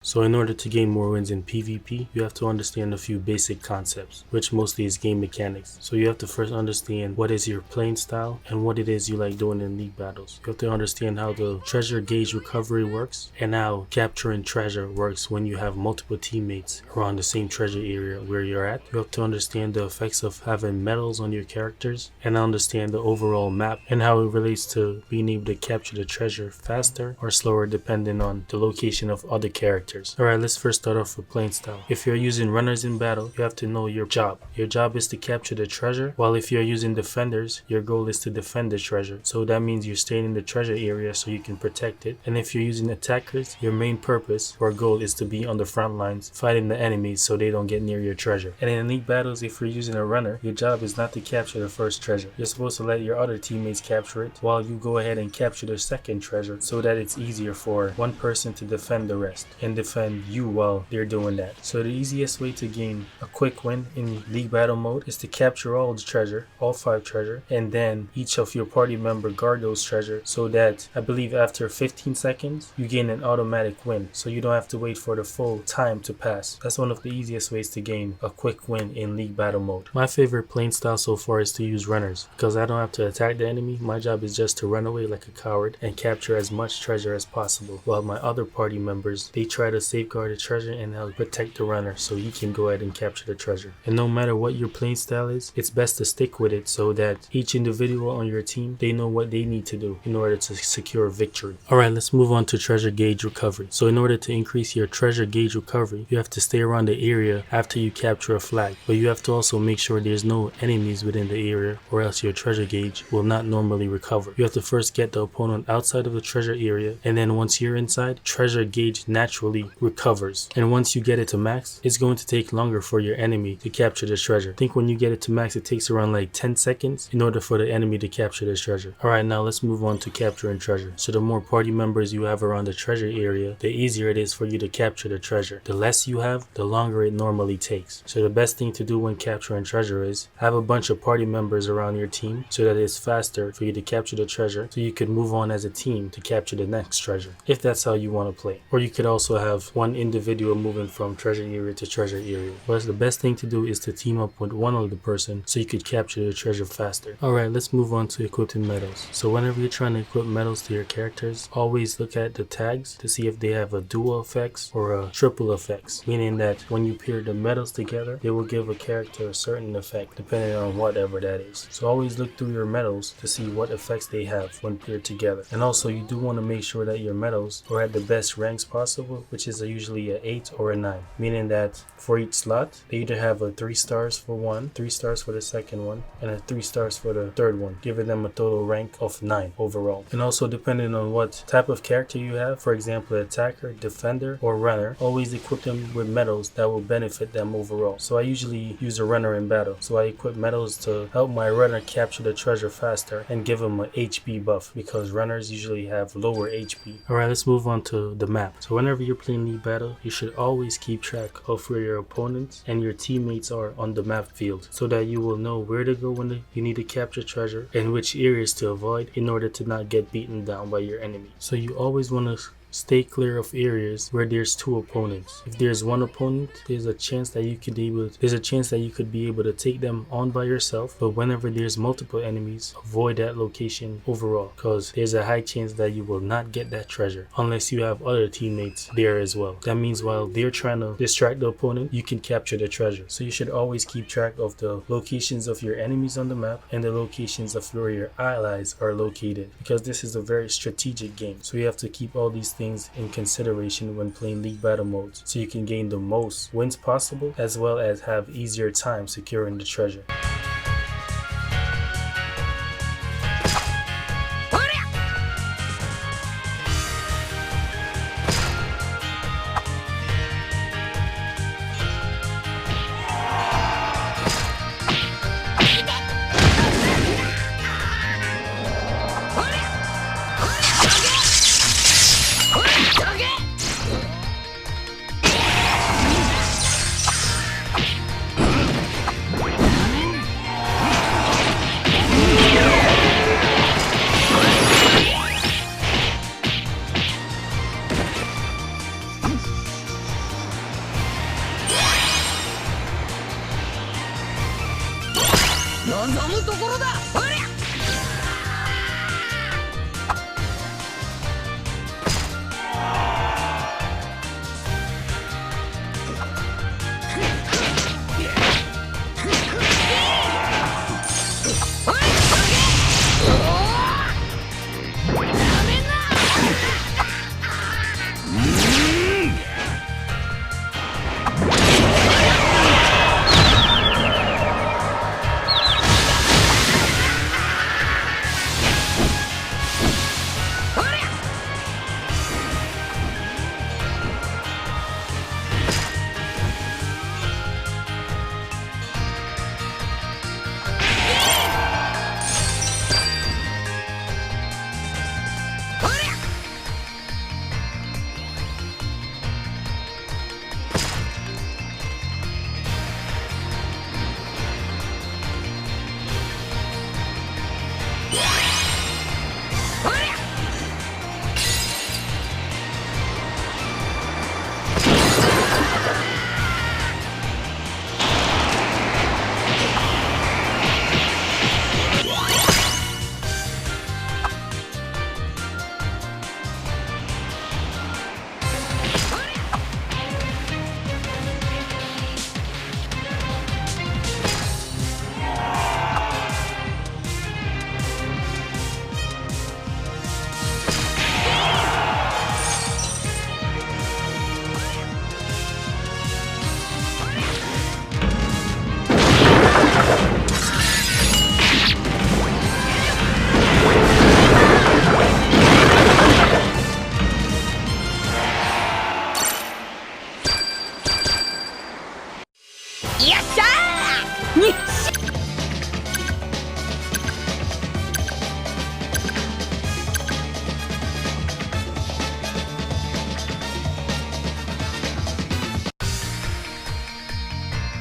So in order to gain more wins in PvP, you have to understand a few basic concepts, which mostly is game mechanics. So you have to first understand what is your playing style and what it is you like doing in league battles. You have to understand how the treasure gauge recovery works and how capturing treasure works when you have multiple teammates around the same treasure area where you're at. You have to understand the effects of having medals on your characters and understand the overall map and how it relates to being able to capture the treasure faster or slower depending on the location of other characters. Alright, let's first start off with playing style. If you're using runners in battle, you have to know your job. Your job is to capture the treasure, while if you're using defenders, your goal is to defend the treasure. So that means you're staying in the treasure area so you can protect it. And if you're using attackers, your main purpose or goal is to be on the front lines, fighting the enemies so they don't get near your treasure. And in elite battles, if you're using a runner, your job is not to capture the first treasure. You're supposed to let your other teammates capture it, while you go ahead and capture the second treasure so that it's easier for one person to defend the rest and defend you while they're doing that. So the easiest way to gain a quick win in league battle mode is to capture all the treasure, all 5 treasure, and then each of your party member guard those treasure so that I believe after 15 seconds you gain an automatic win, so you don't have to wait for the full time to pass. That's one of the easiest ways to gain a quick win in league battle mode. My favorite playing style so far is to use runners because I don't have to attack the enemy. My job is just to run away like a coward and capture as much treasure as possible, while my other party members, they try to safeguard the treasure and help protect the runner so you can go ahead and capture the treasure. And no matter what your playing style is, it's best to stick with it so that each individual on your team, they know what they need to do in order to secure victory. Alright, let's move on to treasure gauge recovery. So in order to increase your treasure gauge recovery, you have to stay around the area after you capture a flag, but you have to also make sure there's no enemies within the area or else your treasure gauge will not normally recover. You have to first get the opponent outside of the treasure area, and then once you're inside, treasure gauge naturally recovers. And once you get it to max, it's going to take longer for your enemy to capture the treasure. I think when you get it to max, it takes around like 10 seconds in order for the enemy to capture the treasure. Alright, now let's move on to capturing treasure. So the more party members you have around the treasure area, the easier it is for you to capture the treasure. The less you have, the longer it normally takes. So the best thing to do when capturing treasure is have a bunch of party members around your team so that it's faster for you to capture the treasure, so you could move on as a team to capture the next treasure, if that's how you want to play. Or you could also have one individual moving from treasure area to treasure area. But the best thing to do is to team up with one other person so you could capture the treasure faster. Alright, let's move on to equipping medals. So whenever you're trying to equip medals to your characters, always look at the tags to see if they have a dual effects or a triple effects, meaning that when you pair the medals together, they will give a character a certain effect depending on whatever that is. So always look through your medals to see what effects they have when paired together. And also you do want to make sure that your medals are at the best ranks possible, which is usually a 8 or a 9, meaning that for each slot they either have a 3 stars for one, 3 stars for the second one, and a 3 stars for the third one, giving them a total rank of 9 overall. And also depending on what type of character you have, for example attacker, defender, or runner, always equip them with medals that will benefit them overall. So I usually use a runner in battle, so I equip medals to help my runner capture the treasure faster and give him an HP buff, because runners usually have lower HP. Alright, let's move on to the map. So whenever you're playing league battle, you should always keep track of where your opponents and your teammates are on the map field, so that you will know where to go when you need to capture treasure and which areas to avoid in order to not get beaten down by your enemy. So you always want to stay clear of areas where there's 2 opponents. If there's 1 opponent, there's a chance that you could be able to take them on by yourself. But whenever there's multiple enemies, avoid that location overall, because there's a high chance that you will not get that treasure unless you have other teammates there as well. That means while they're trying to distract the opponent, you can capture the treasure. So you should always keep track of the locations of your enemies on the map and the locations of where your allies are located, because this is a very strategic game. So you have to keep all these things in consideration when playing league battle modes, so you can gain the most wins possible as well as have easier time securing the treasure. むところだ。ほりゃ。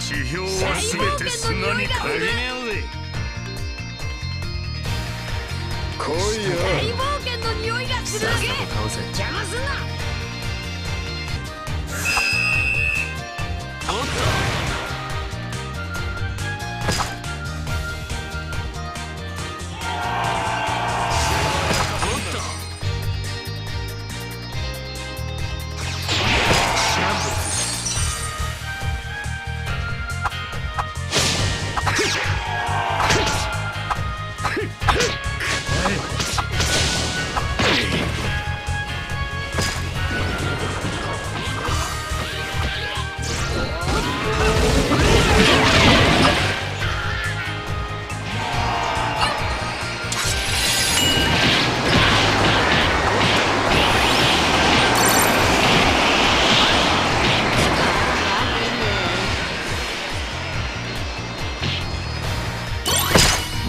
地表はすべて砂に変えようぜ。来いよ。大冒険の匂いがする。邪魔すんな。おっと。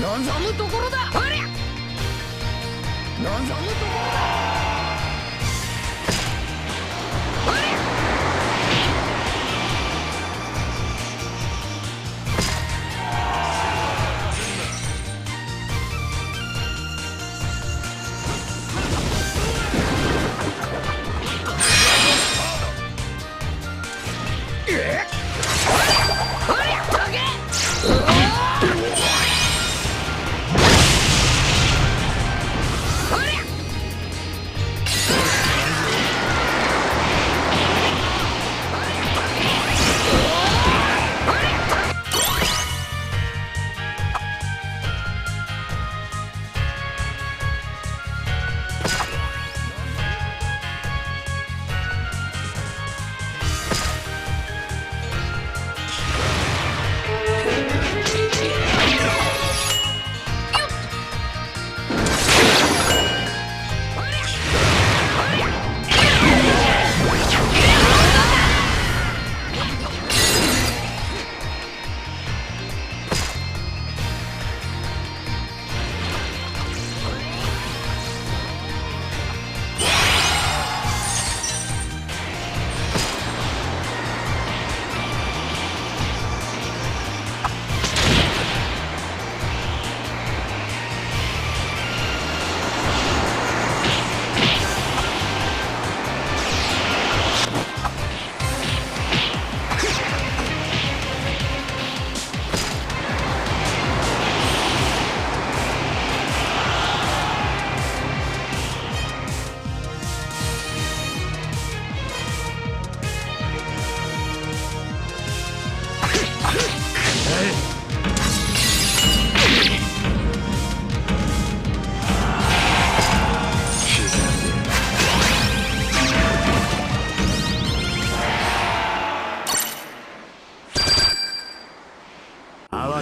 望むところだ。ほりゃ。望むところだ。ほりゃ。ほりゃ。どけ。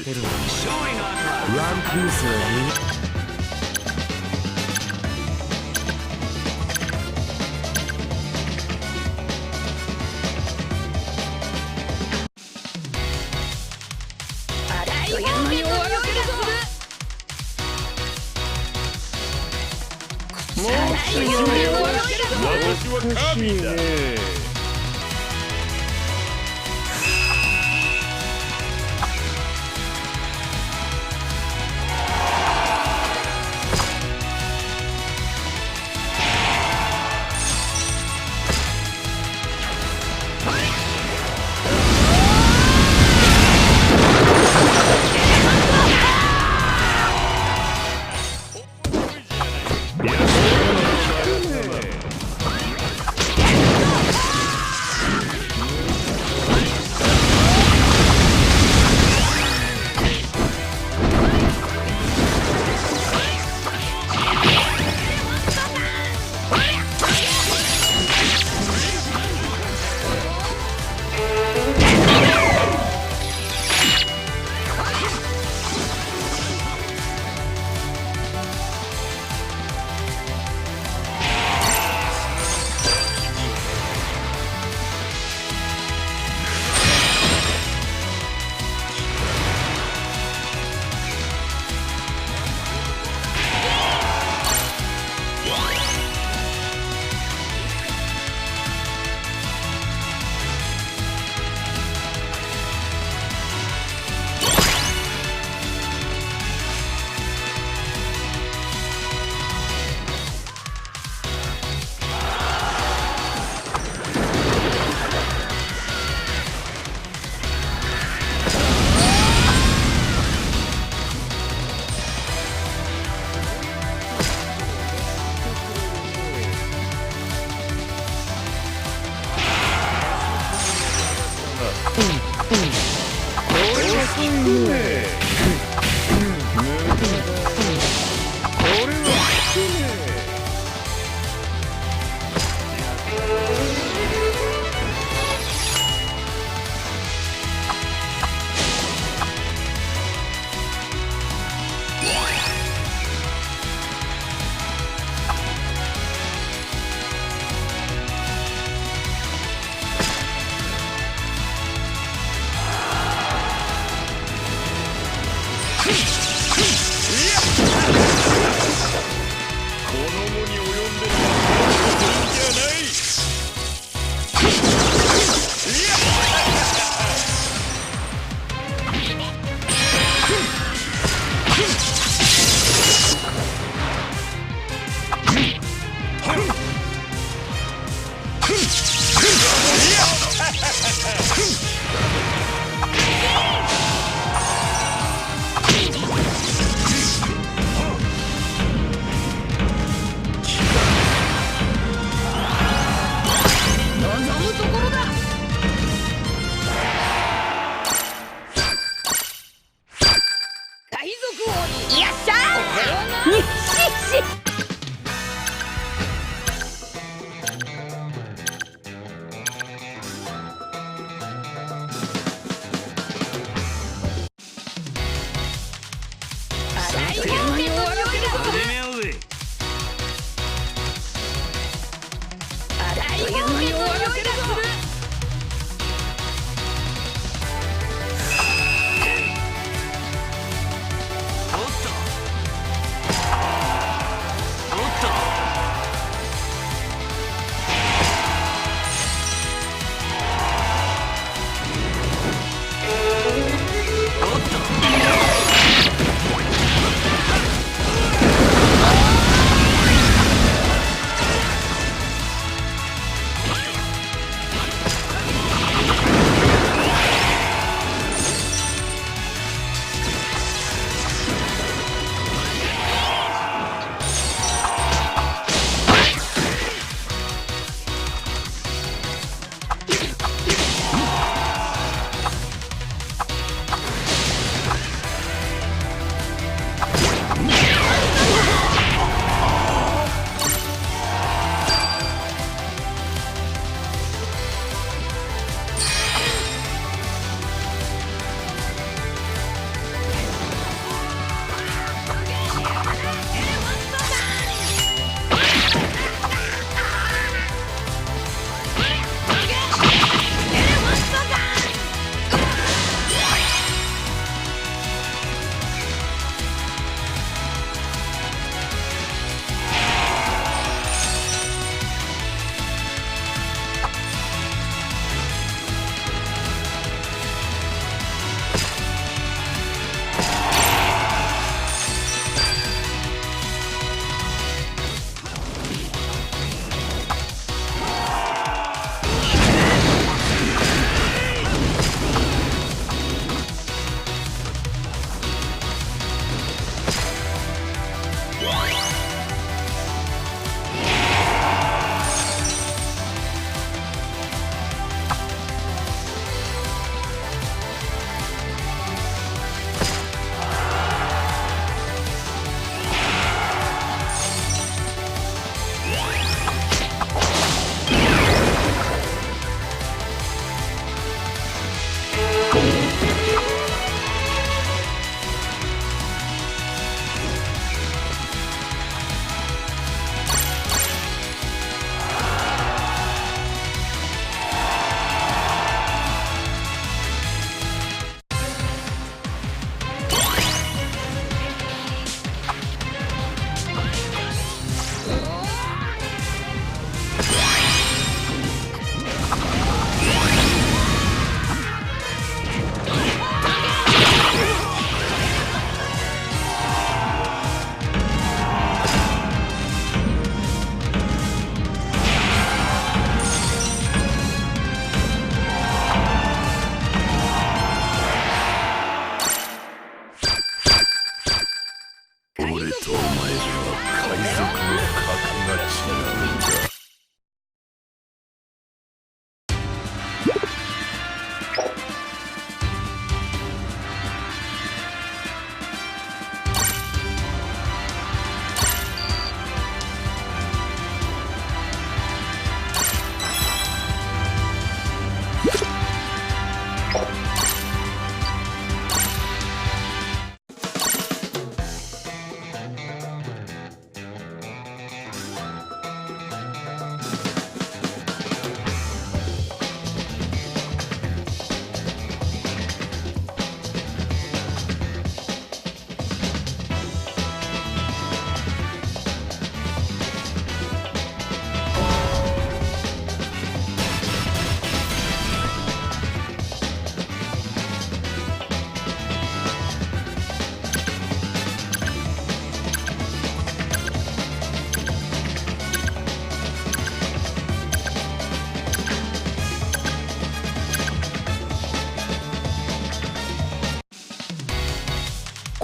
てる。ワンピースの大冒険の匂いがする。もう先に私は神だ。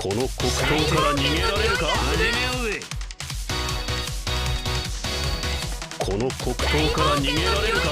この黒刀から逃げられるか。始めようぜ。この黒刀から逃げられるか。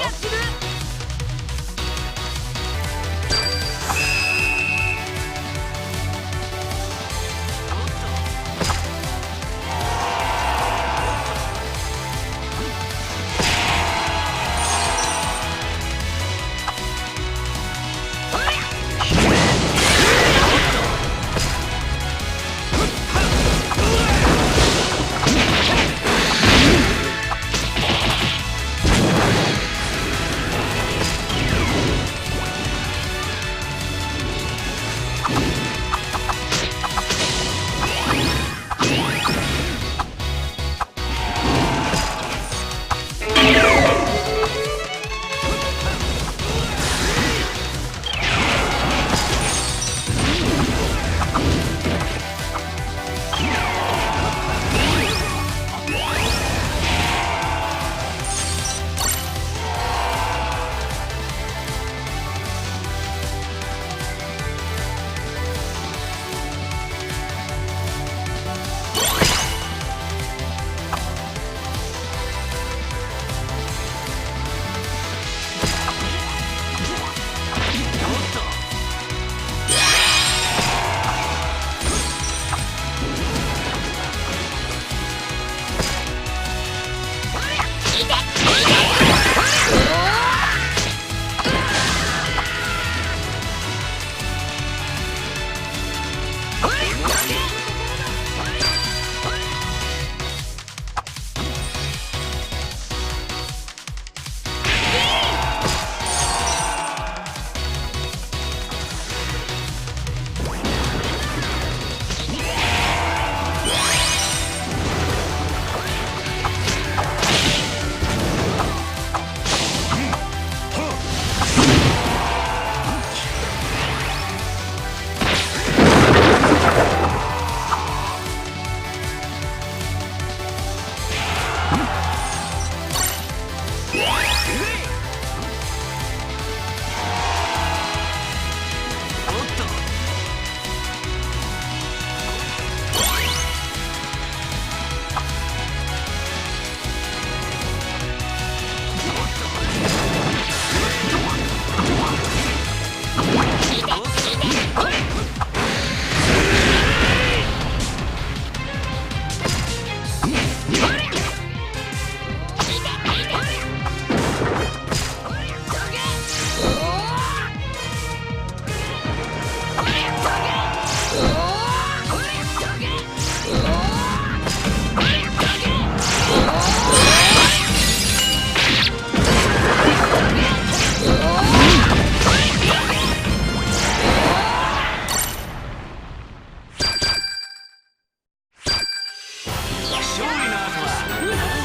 勝利の後は